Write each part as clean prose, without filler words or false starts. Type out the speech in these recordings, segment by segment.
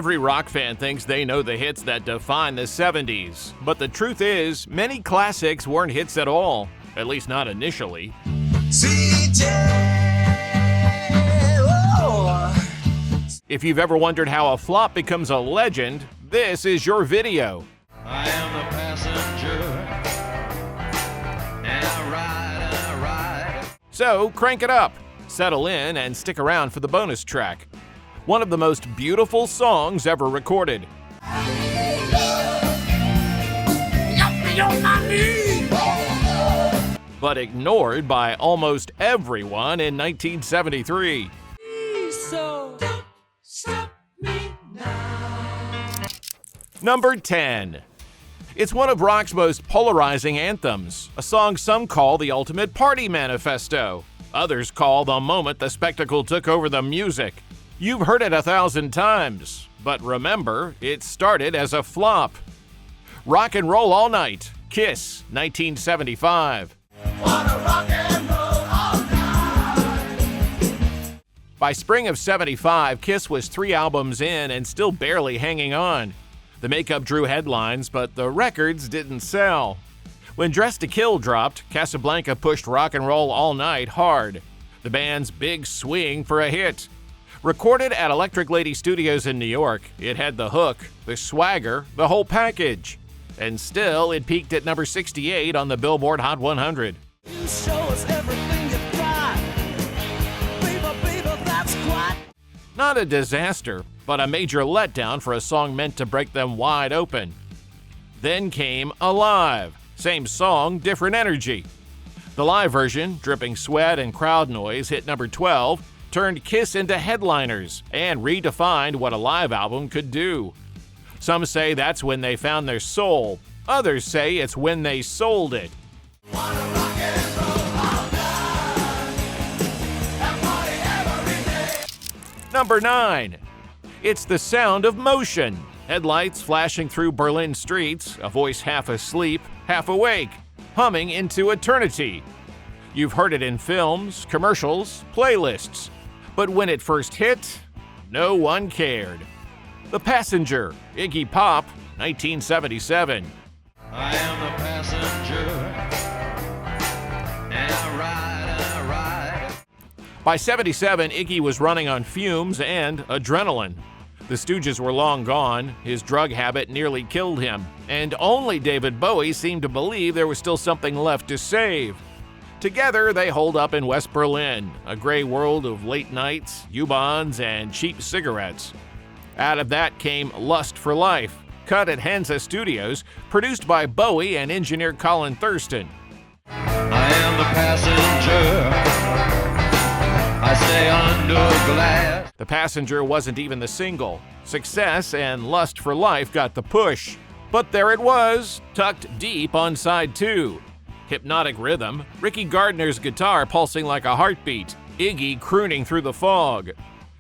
Every rock fan thinks they know the hits that define the 70s, but the truth is, many classics weren't hits at all, at least not initially. If you've ever wondered how a flop becomes a legend, this is your video. I am the passenger, and I ride. So crank it up, settle in, and stick around for the bonus track. One of the most beautiful songs ever recorded. But ignored by almost everyone in 1973. So don't stop me now. Number 10. It's one of rock's most polarizing anthems, a song some call the ultimate party manifesto. Others call the moment the spectacle took over the music. You've heard it 1,000 times, but remember, it started as a flop. Rock and Roll All Night, Kiss, 1975. Wanna rock and roll all night. By spring of 75, Kiss was 3 albums in and still barely hanging on. The makeup drew headlines, but the records didn't sell. When Dress to Kill dropped, Casablanca pushed Rock and Roll All Night hard. The band's big swing for a hit. Recorded at Electric Lady Studios in New York, it had the hook, the swagger, the whole package. And still, it peaked at number 68 on the Billboard Hot 100. You show us everything you got. Baby, that's quite. Not a disaster, but a major letdown for a song meant to break them wide open. Then came Alive. Same song, different energy. The live version, dripping sweat and crowd noise, hit number 12, turned Kiss into headliners, and redefined what a live album could do. Some say that's when they found their soul. Others say it's when they sold it. Number 9. It's the sound of motion. Headlights flashing through Berlin streets, a voice half asleep, half awake, humming into eternity. You've heard it in films, commercials, playlists. But when it first hit, no one cared. The Passenger, Iggy Pop, 1977. I am the passenger, and I ride. By 77, Iggy was running on fumes and adrenaline. The Stooges were long gone, his drug habit nearly killed him, and only David Bowie seemed to believe there was still something left to save. Together, they holed up in West Berlin, a gray world of late nights, U-Bahns, and cheap cigarettes. Out of that came Lust for Life, cut at Hansa Studios, produced by Bowie and engineer Colin Thurston. I am the passenger. I stay under glass. The Passenger wasn't even the single. Success and Lust for Life got the push. But there it was, tucked deep on side 2. Hypnotic rhythm, Ricky Gardner's guitar pulsing like a heartbeat, Iggy crooning through the fog.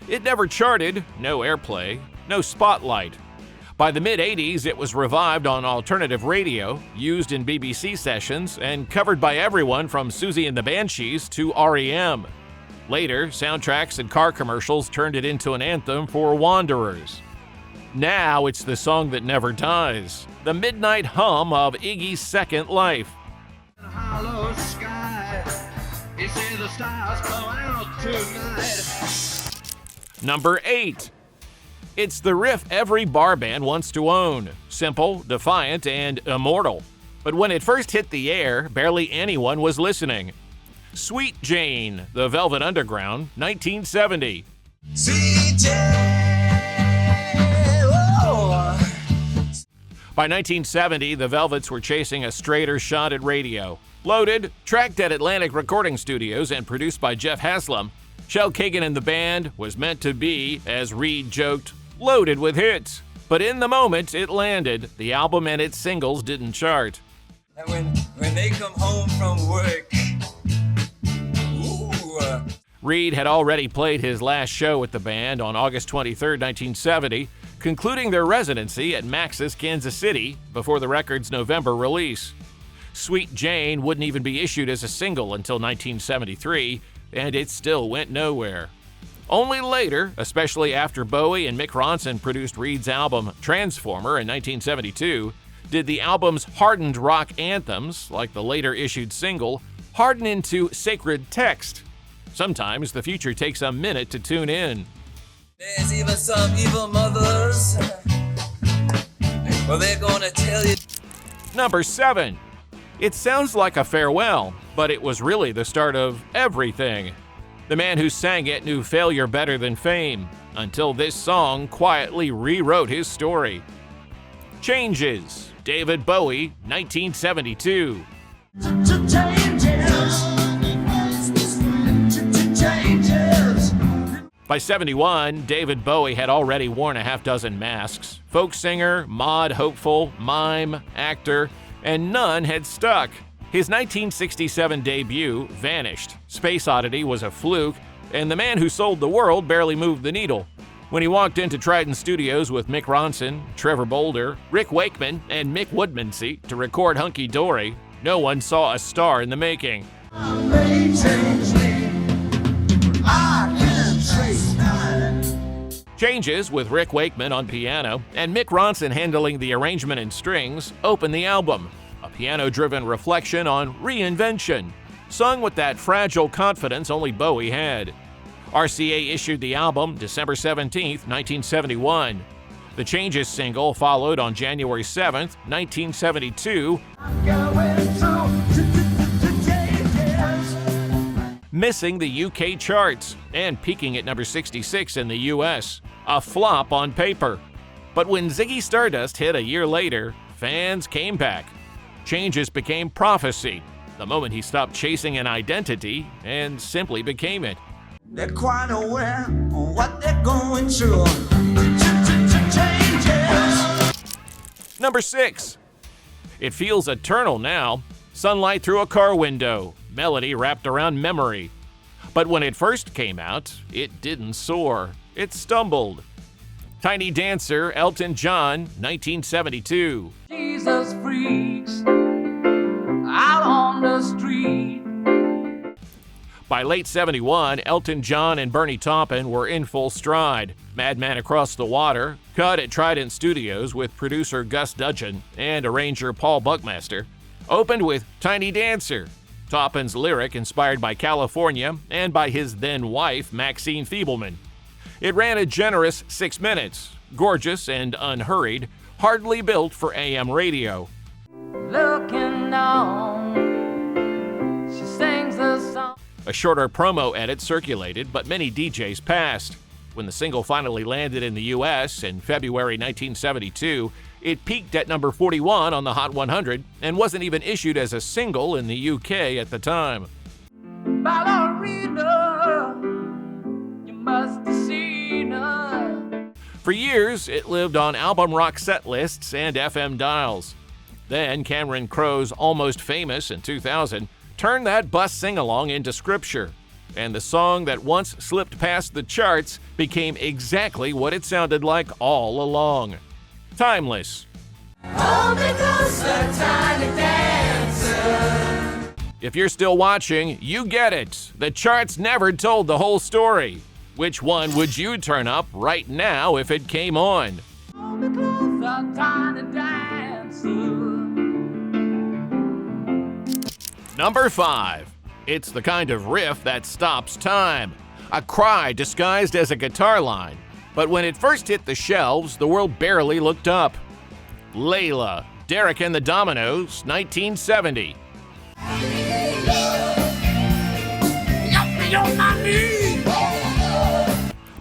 It never charted, no airplay, no spotlight. By the mid-'80s, it was revived on alternative radio, used in BBC sessions, and covered by everyone from Susie and the Banshees to REM. Later, soundtracks and car commercials turned it into an anthem for wanderers. Now it's the song that never dies, the midnight hum of Iggy's second life. Hollow sky. You see the stars come out tonight. Number 8. It's the riff every bar band wants to own. Simple, defiant, and immortal. But when it first hit the air, barely anyone was listening. Sweet Jane, The Velvet Underground, 1970. Sweet By 1970, the Velvets were chasing a straighter shot at radio. Loaded, tracked at Atlantic Recording Studios and produced by Jeff Haslam, Shel Kagan and the band was meant to be, as Reed joked, loaded with hits. But in the moment it landed, the album and its singles didn't chart. And when they come home from work, Reed had already played his last show with the band on August 23, 1970, concluding their residency at Max's Kansas City before the record's November release. Sweet Jane wouldn't even be issued as a single until 1973, and it still went nowhere. Only later, especially after Bowie and Mick Ronson produced Reed's album Transformer in 1972, did the album's hardened rock anthems, like the later issued single, harden into sacred text. Sometimes the future takes a minute to tune in. There's even some evil mothers. Well, they're gonna tell you. Number 7. It sounds like a farewell, but it was really the start of everything. The man who sang it knew failure better than fame, until this song quietly rewrote his story. Changes, David Bowie, 1972. By 71, David Bowie had already worn a half dozen masks. Folk singer, mod hopeful, mime, actor, and none had stuck. His 1967 debut vanished. Space Oddity was a fluke, and The Man Who Sold the World barely moved the needle. When he walked into Trident Studios with Mick Ronson, Trevor Bolder, Rick Wakeman, and Mick Woodmansey to record Hunky Dory, no one saw a star in the making. Changes, with Rick Wakeman on piano and Mick Ronson handling the arrangement and strings, opened the album. A piano-driven reflection on reinvention, sung with that fragile confidence only Bowie had. RCA issued the album December 17, 1971. The Changes single followed on January 7, 1972, missing the UK charts and peaking at number 66 in the US, a flop on paper. But when Ziggy Stardust hit a year later, fans came back. Changes became prophecy, the moment he stopped chasing an identity and simply became it. They're quite aware of what they're going through. Changes. Number 6. It feels eternal now. Sunlight through a car window, melody wrapped around memory. But when it first came out, it didn't soar. It stumbled. Tiny Dancer, Elton John, 1972. Jesus freaks out on the street. By late 71, Elton John and Bernie Taupin were in full stride. Madman Across the Water, cut at Trident Studios with producer Gus Dudgeon and arranger Paul Buckmaster, opened with Tiny Dancer, Taupin's lyric inspired by California and by his then-wife, Maxine Feebleman. It ran a generous 6 minutes, gorgeous and unhurried, hardly built for AM radio. Looking on, she sings a song. A shorter promo edit circulated, but many DJs passed. When the single finally landed in the US in February 1972, it peaked at number 41 on the Hot 100 and wasn't even issued as a single in the UK at the time. Ballerina, you must have seen her. For years, it lived on album rock set lists and FM dials. Then Cameron Crowe's Almost Famous in 2000 turned that bus sing-along into scripture, and the song that once slipped past the charts became exactly what it sounded like all along. Timeless. All because the Tiny Dancer. If you're still watching, you get it. The charts never told the whole story. Which one would you turn up right now if it came on? All because the Tiny Dancer. Number 5. It's the kind of riff that stops time. A cry disguised as a guitar line. But when it first hit the shelves, the world barely looked up. Layla, Derek and the Dominoes, 1970.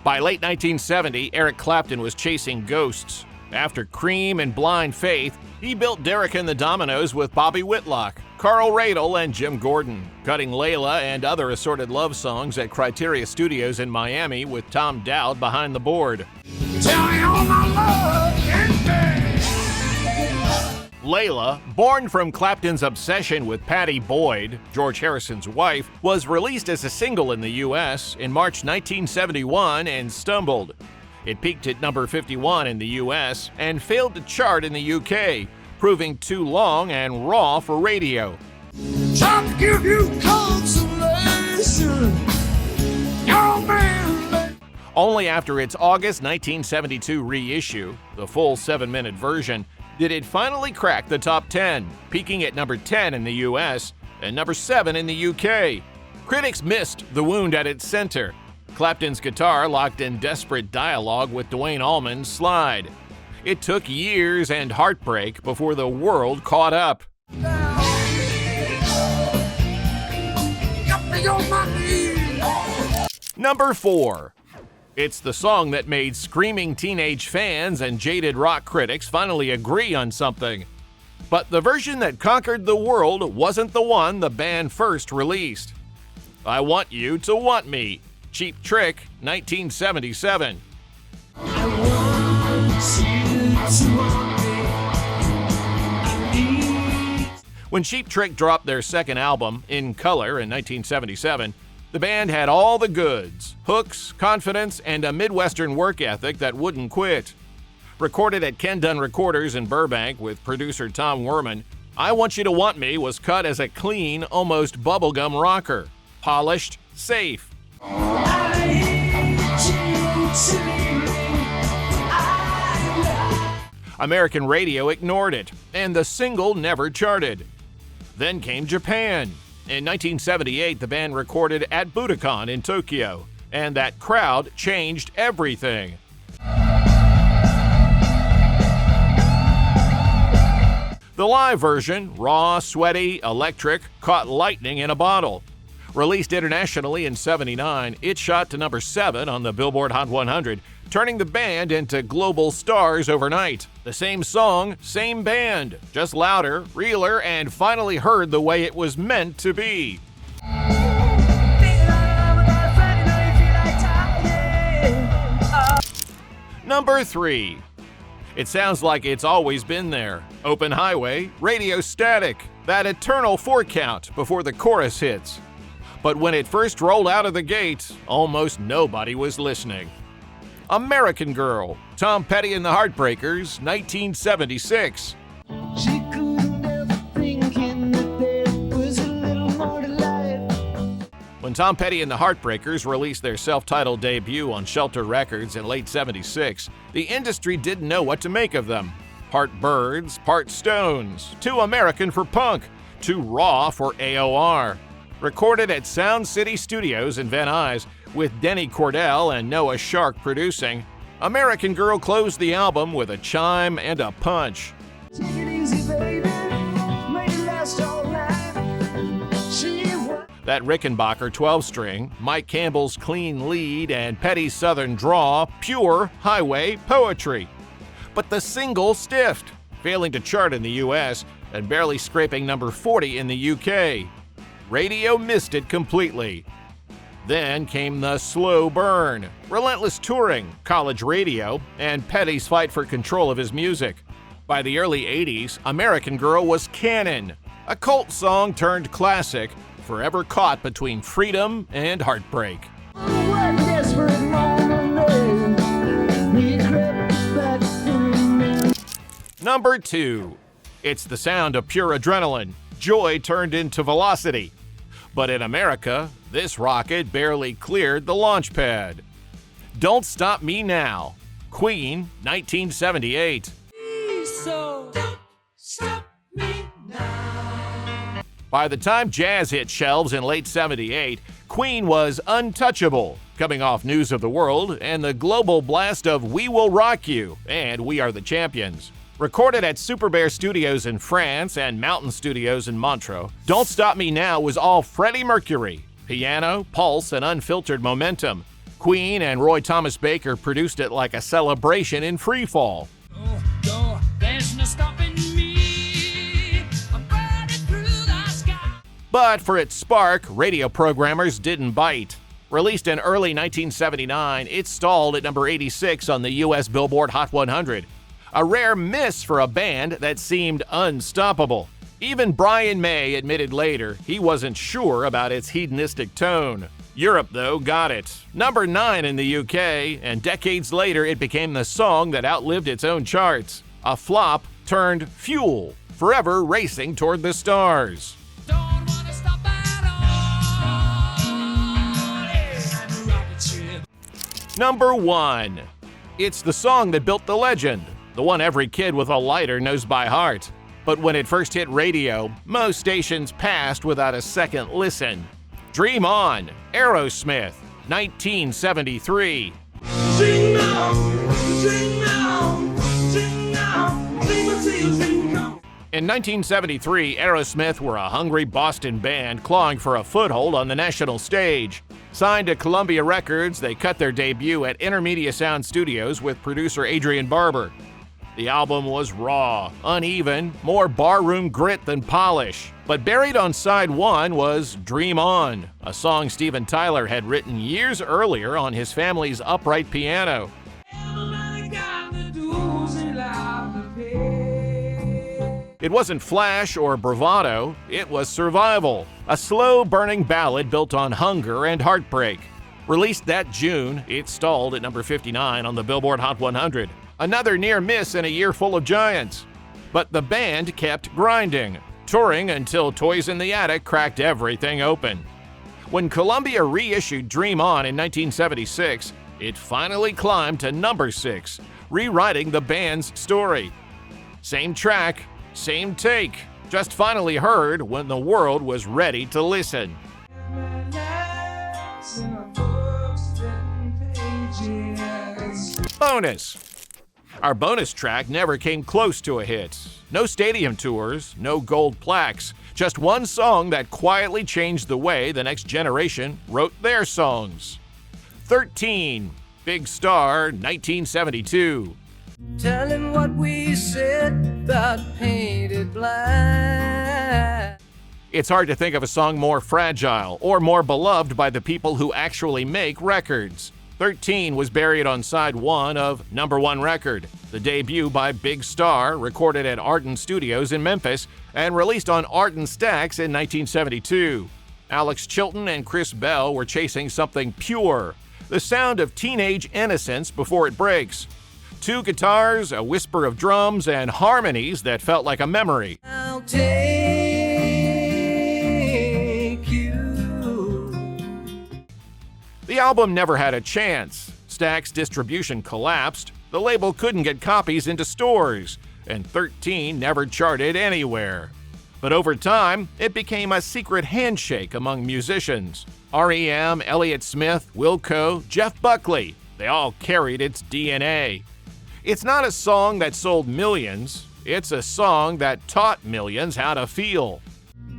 By late 1970, Eric Clapton was chasing ghosts. After Cream and Blind Faith, he built Derek and the Dominoes with Bobby Whitlock, Carl Radle, and Jim Gordon, cutting Layla and other assorted love songs at Criteria Studios in Miami with Tom Dowd behind the board. Tell me all my love Layla, born from Clapton's obsession with Pattie Boyd, George Harrison's wife, was released as a single in the US in March 1971 and stumbled. It peaked at number 51 in the US and failed to chart in the UK, proving too long and raw for radio. Trying to give you consolation. Your man. Only after its August 1972 reissue, the full 7-minute version, did it finally crack the top 10, peaking at number 10 in the US and number 7 in the UK. Critics missed the wound at its center. Clapton's guitar locked in desperate dialogue with Duane Allman's slide. It took years and heartbreak before the world caught up. Number 4. It's the song that made screaming teenage fans and jaded rock critics finally agree on something. But the version that conquered the world wasn't the one the band first released. I Want You to Want Me, Cheap Trick, 1977. When Cheap Trick dropped their second album, In Color, in 1977, the band had all the goods: hooks, confidence, and a Midwestern work ethic that wouldn't quit. Recorded at Ken Dunn Recorders in Burbank with producer Tom Werman, I Want You to Want Me was cut as a clean, almost bubblegum rocker. Polished, safe. American radio ignored it, and the single never charted. Then came Japan. In 1978, the band recorded at Budokan in Tokyo, and that crowd changed everything. The live version, raw, sweaty, electric, caught lightning in a bottle. Released internationally in '79, it shot to number 7 on the Billboard Hot 100, turning the band into global stars overnight. The same song, same band, just louder, realer, and finally heard the way it was meant to be. Number 3. It sounds like it's always been there. Open highway, radio static, that eternal 4 count before the chorus hits. But when it first rolled out of the gate, almost nobody was listening. American Girl, Tom Petty and the Heartbreakers, 1976. She couldn't help thinking that there was a little more to life. When Tom Petty and the Heartbreakers released their self-titled debut on Shelter Records in late '76, the industry didn't know what to make of them. Part Birds, part Stones, too American for punk, too raw for AOR. Recorded at Sound City Studios in Van Nuys, with Denny Cordell and Noah Shark producing, American Girl closed the album with a chime and a punch. Take it easy, baby. May it last all night. That Rickenbacker 12-string, Mike Campbell's clean lead, and Petty's southern draw, pure highway poetry. But the single stiffed, failing to chart in the US and barely scraping number 40 in the UK. Radio missed it completely. Then came the slow burn, relentless touring, college radio, and Petty's fight for control of his music. By the early 80s, American Girl was canon, a cult song turned classic, forever caught between freedom and heartbreak. One desperate moment, we crept back in. Number 2. It's the sound of pure adrenaline, joy turned into velocity. But in America, this rocket barely cleared the launch pad. Don't Stop Me Now, Queen, 1978. So don't stop me now. By the time jazz hit shelves in late '78, Queen was untouchable, coming off News of the World and the global blast of We Will Rock You and We Are the Champions. Recorded at Super Bear Studios in France and Mountain Studios in Montreux, Don't Stop Me Now was all Freddie Mercury, piano, pulse, and unfiltered momentum. Queen and Roy Thomas Baker produced it like a celebration in freefall. Go, there's no stopping me. I'm burning through the sky. But for its spark, radio programmers didn't bite. Released in early 1979, it stalled at number 86 on the US Billboard Hot 100. A rare miss for a band that seemed unstoppable. Even Brian May admitted later he wasn't sure about its hedonistic tone. Europe, though, got it. Number 9 in the UK, and decades later it became the song that outlived its own charts. A flop turned fuel, forever racing toward the stars. Don't wanna stop at all. Yeah, I'm a rocket ship. Number 1. It's the song that built the legend, the one every kid with a lighter knows by heart. But when it first hit radio, most stations passed without a second listen. Dream On, Aerosmith, 1973. Dream on, dream on, dream on, dream until you dream on. In 1973, Aerosmith were a hungry Boston band clawing for a foothold on the national stage. Signed to Columbia Records, they cut their debut at Intermedia Sound Studios with producer Adrian Barber. The album was raw, uneven, more barroom grit than polish. But buried on side 1 was Dream On, a song Steven Tyler had written years earlier on his family's upright piano. It wasn't flash or bravado, it was survival, a slow-burning ballad built on hunger and heartbreak. Released that June, it stalled at number 59 on the Billboard Hot 100. Another near miss in a year full of giants. But the band kept grinding, touring until Toys in the Attic cracked everything open. When Columbia reissued Dream On in 1976, it finally climbed to number 6, rewriting the band's story. Same track, same take, just finally heard when the world was ready to listen. Bonus. Our bonus track never came close to a hit. No stadium tours, no gold plaques, just one song that quietly changed the way the next generation wrote their songs. 13, Big Star, 1972. Tell him what we said about painted black. It's hard to think of a song more fragile or more beloved by the people who actually make records. 13 was buried on side 1 of Number 1 Record, the debut by Big Star, recorded at Arden Studios in Memphis and released on Arden Stax in 1972. Alex Chilton and Chris Bell were chasing something pure, the sound of teenage innocence before it breaks. 2 guitars, a whisper of drums, and harmonies that felt like a memory. I'll take you. The album never had a chance. Stax distribution collapsed, the label couldn't get copies into stores, and 13 never charted anywhere. But over time, it became a secret handshake among musicians. R.E.M., Elliott Smith, Wilco, Jeff Buckley, they all carried its DNA. It's not a song that sold millions, it's a song that taught millions how to feel.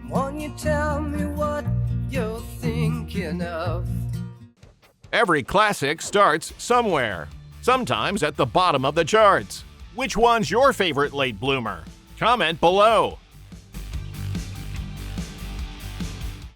Won't you tell me what you're thinking of? Every classic starts somewhere, sometimes at the bottom of the charts. Which one's your favorite late bloomer? Comment below.